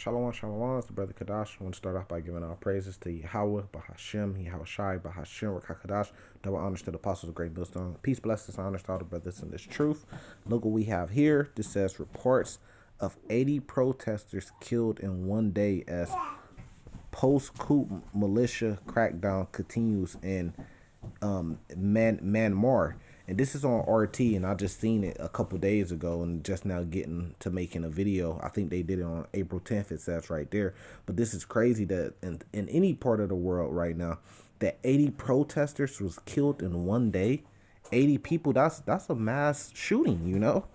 Shalom, shalom. It's the brother Kadash. I want to start off by giving all praises to Yahweh, Bahashem, Yahweh Shai, Bahashem, Rakakadash. Double honors to the apostles of Great Millstone. Peace, blessings, honors to all the brothers in this truth. Look what we have here. This says reports of 80 protesters killed in one day as post-coup militia crackdown continues in Myanmar. And this is on RT, and I just seen it a couple days ago and just now getting to making a video. I think they did it on April 10th, it says right there. But this is crazy that in any part of the world right now, that 80 protesters was killed in one day. 80 people, that's a mass shooting, you know?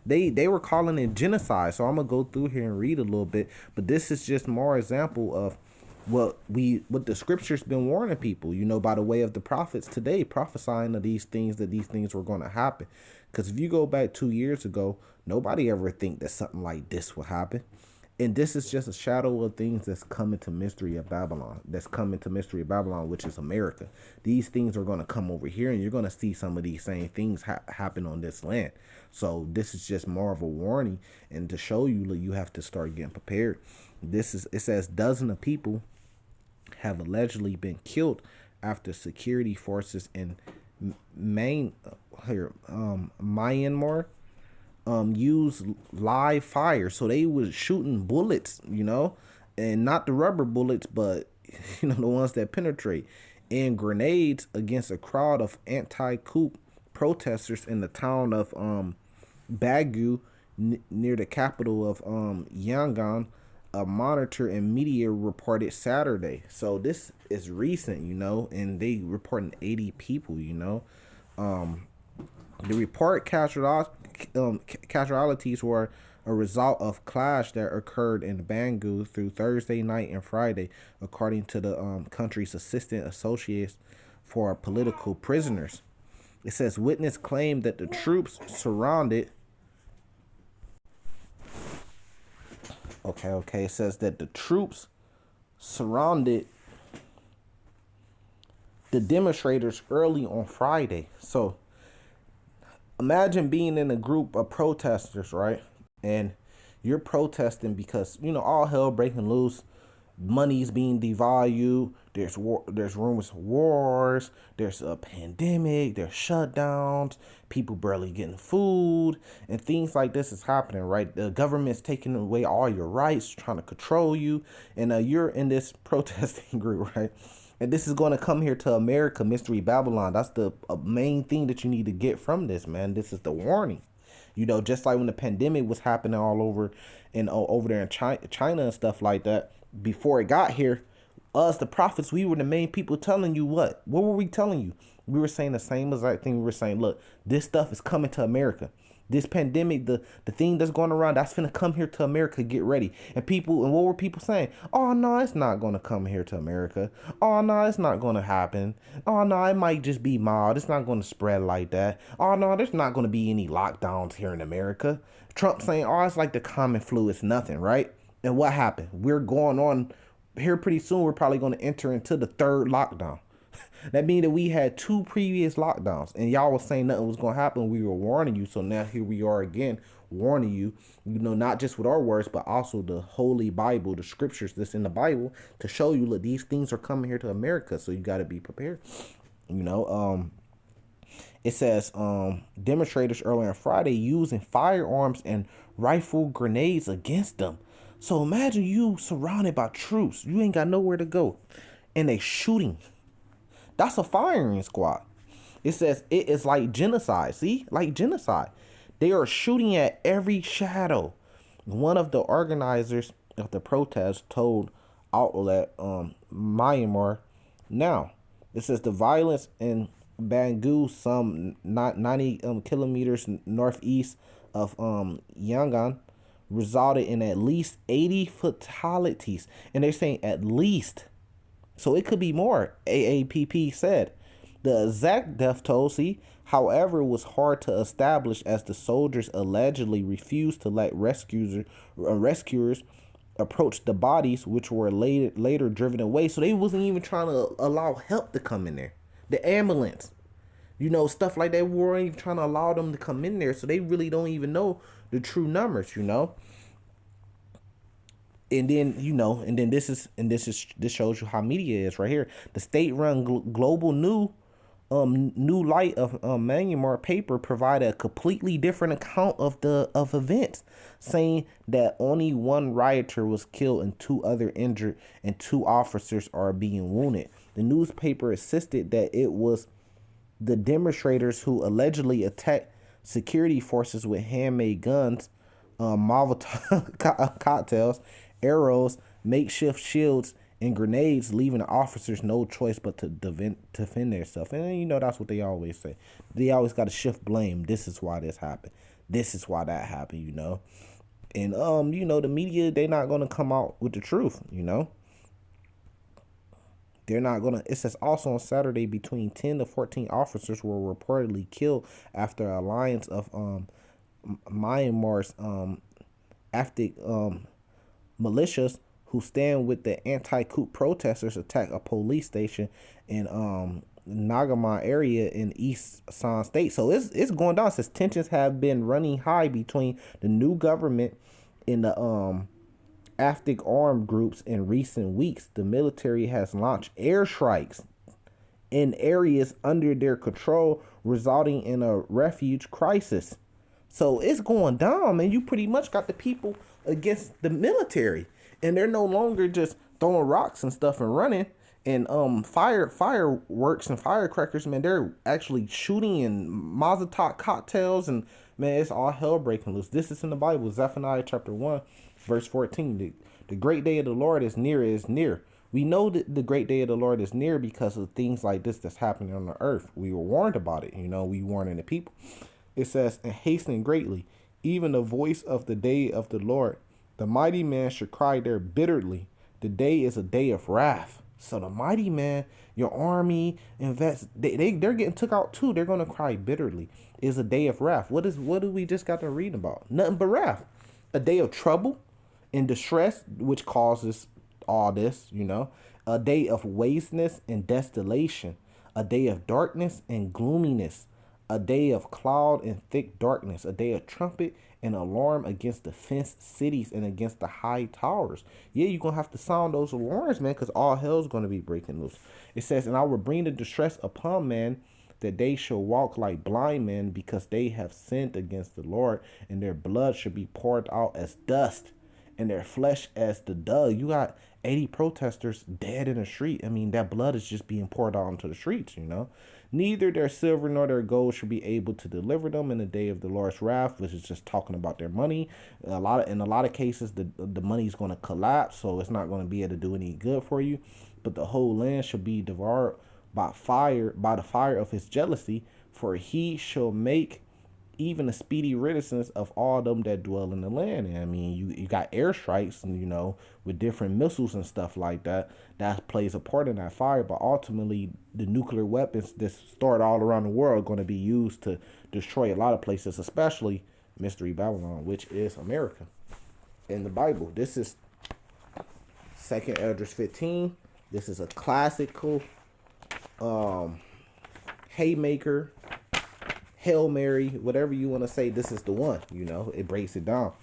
They were calling it genocide. So I'm going to go through here and read a little bit. But this is just more example of what the scriptures been warning people, you know, by the way of the prophets today, prophesying of these things, that these things were going to happen. Because if you go back 2 years ago, nobody ever think that something like this would happen. And this is just a shadow of things that's coming to mystery of Babylon, which is America. These things are going to come over here, and you're going to see some of these same things happen on this land. So this is just more of a warning, and to show you that you have to start getting prepared. It says dozens of people have allegedly been killed after security forces in Myanmar used live fire. So they was shooting bullets, you know, and not the rubber bullets, but you know, the ones that penetrate, and grenades against a crowd of anti-coup protesters in the town of Bagu near the capital of Yangon. A monitor and media reported Saturday. So this is recent, you know, and they reporting 80 people, you know. The report casualties were a result of clash that occurred in Bangu through Thursday night and Friday, according to the country's assistant associates for political prisoners. It says witness claimed that the troops surrounded. Okay. It says that the troops surrounded the demonstrators early on Friday. So imagine being in a group of protesters, right? And you're protesting because, you know, all hell breaking loose. Money's being devalued. There's rumors of wars. There's a pandemic. There's shutdowns. People barely getting food, and things like this is happening, right? The government's taking away all your rights, trying to control you, and you're in this protesting group, right? And this is going to come here to America, Mystery Babylon. That's the main thing that you need to get from this, man. This is the warning. You know, just like when the pandemic was happening all over and over there in China and stuff like that, before it got here, us, the prophets, we were the main people telling you what? What were we telling you? We were saying the same exact thing. We were saying, look, this stuff is coming to America. This pandemic, the thing that's going around, that's going to come here to America. Get ready. And what were people saying? Oh, no, it's not going to come here to America. Oh, no, it's not going to happen. Oh, no, it might just be mild. It's not going to spread like that. Oh, no, there's not going to be any lockdowns here in America. Trump saying, oh, it's like the common flu. It's nothing, right? And what happened? We're going on here pretty soon. We're probably going to enter into the third lockdown. That means that we had 2 previous lockdowns, and y'all was saying nothing was going to happen. We were warning you. So now here we are again, warning you, you know, not just with our words, but also the Holy Bible, the scriptures that's in the Bible, to show you, look, these things are coming here to America. So you got to be prepared. You know, it says demonstrators earlier on Friday using firearms and rifle grenades against them. So imagine you surrounded by troops. You ain't got nowhere to go, and they shooting. That's a firing squad. It says it is like genocide. See, like genocide. They are shooting at every shadow. One of the organizers of the protest told outlet Myanmar. Now, it says the violence in Bangu, some 90 kilometers northeast of Yangon, resulted in at least 80 fatalities. And they're saying at least. So it could be more, AAPP said. The exact death toll, however, was hard to establish as the soldiers allegedly refused to let rescuers approach the bodies, which were later driven away. So they wasn't even trying to allow help to come in there. The ambulance, you know, stuff like that, we weren't even trying to allow them to come in there. So they really don't even know the true numbers, you know. And then this shows you how media is right here. The state-run global new light of Myanmar paper provided a completely different account of events, saying that only one rioter was killed and two other injured, and two officers are being wounded. The newspaper insisted that it was the demonstrators who allegedly attacked security forces with handmade guns, Molotov cocktails, arrows, makeshift shields, and grenades, leaving the officers no choice but to defend themselves. And that's what they always say. They always got to shift blame. This is why this happened. This is why that happened. And the media, they not gonna come out with the truth. They're not gonna. It says also on Saturday, between 10 to 14 officers were reportedly killed after an alliance of Myanmar's ethnic militias who stand with the anti-coup protesters attacked a police station in Nagamon area in East San State. So it's going down. It says tensions have been running high between the new government and the ethnic armed groups in recent weeks. The military has launched airstrikes in areas under their control, resulting in a refuge crisis. So it's going down, man. You pretty much got the people against the military, and they're no longer just throwing rocks and stuff and running and fireworks and firecrackers. Man, they're actually shooting and Molotov cocktails, and man, it's all hell breaking loose. This is in the Bible, Zephaniah chapter 1, verse 14. The great day of the Lord is near. Is near. We know that the great day of the Lord is near because of things like this that's happening on the earth. We were warned about it. We warning the people. It says, and hastening greatly, even the voice of the day of the Lord. The mighty man should cry there bitterly. The day is a day of wrath. So the mighty man, your army, and vets, they're getting took out too. They're going to cry bitterly. Is a day of wrath. What do we just got to read about? Nothing but wrath. A day of trouble and distress, which causes all this, A day of wasteness and desolation. A day of darkness and gloominess. A day of cloud and thick darkness. A day of trumpet and alarm against the fenced cities and against the high towers. Yeah, you're going to have to sound those alarms, man, because all hell's going to be breaking loose. It says, and I will bring the distress upon man, that they shall walk like blind men, because they have sinned against the Lord, and their blood shall be poured out as dust, and their flesh as the dust. You got 80 protesters dead in the street. I mean, that blood is just being poured out into the streets, Neither their silver nor their gold shall be able to deliver them in the day of the Lord's wrath, which is just talking about their money. In a lot of cases, the money is going to collapse, so it's not going to be able to do any good for you. But the whole land shall be devoured by the fire of his jealousy, for he shall make even a speedy riddance of all them that dwell in the land. And I mean, you got airstrikes, and with different missiles and stuff like that. That plays a part in that fire. But ultimately, the nuclear weapons that's stored all around the world are going to be used to destroy a lot of places, especially Mystery Babylon, which is America. In the Bible, this is 2nd Esdras 15. This is a classical haymaker, Hail Mary, whatever you want to say. This is the one. It breaks it down.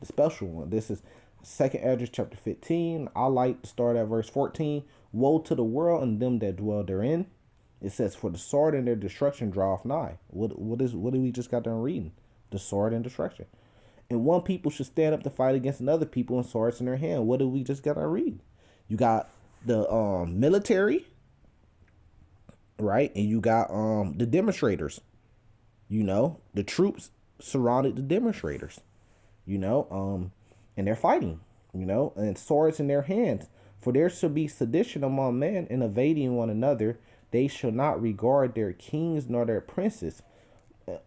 The special one. This is 2nd Esdras chapter 15. I like to start at verse 14. Woe to the world and them that dwell therein. It says, for the sword and their destruction draweth nigh. What do we just got done reading? The sword and destruction. And one people should stand up to fight against another people and swords in their hand. What do we just got done reading? You got the military, right? And you got the demonstrators. The troops surrounded the demonstrators. And they're fighting, and swords in their hands. For there shall be sedition among men, and evading one another. They shall not regard their kings nor their princes.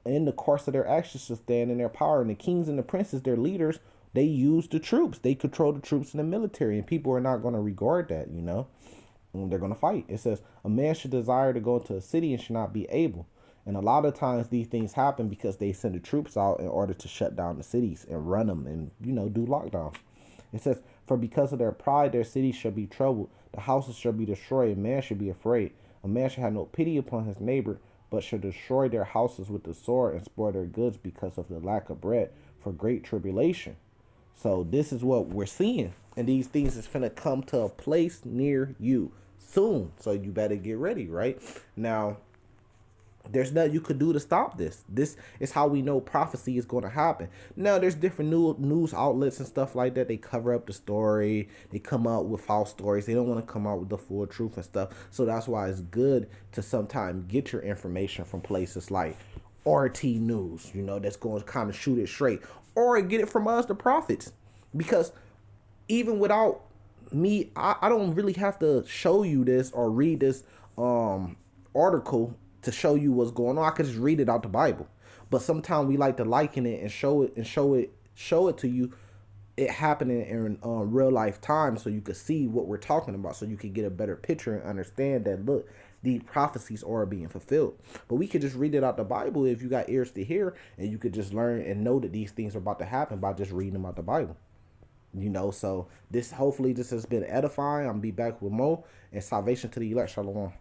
In the course of their actions shall stand in their power. And the kings and the princes, their leaders, they use the troops. They control the troops in the military. And people are not going to regard that, and they're going to fight. It says, a man should desire to go into a city and should not be able. And a lot of times these things happen because they send the troops out in order to shut down the cities and run them and, do lockdowns. It says, for because of their pride, their cities shall be troubled. The houses shall be destroyed. Man shall be afraid. A man shall have no pity upon his neighbor, but shall destroy their houses with the sword and spoil their goods because of the lack of bread for great tribulation. So this is what we're seeing. And these things is finna come to a place near you soon. So you better get ready, right? Now, there's nothing you could do to stop this. This is how we know prophecy is going to happen. Now, there's different news outlets and stuff like that. They cover up the story. They come out with false stories. They don't want to come out with the full truth and stuff. So that's why it's good to sometimes get your information from places like RT News, that's going to kind of shoot it straight. Or get it from us, the prophets. Because even without me, I don't really have to show you this or read this article to show you what's going on. I could just read it out the Bible. But sometimes we like to liken it and show it to you, it happening in real life time, so you could see what we're talking about, so you could get a better picture and understand that, look, these prophecies are being fulfilled. But we could just read it out the Bible if you got ears to hear, and you could just learn and know that these things are about to happen by just reading them out the Bible. So hopefully this has been edifying. I'm be back with more, and salvation to the elect. Shalom.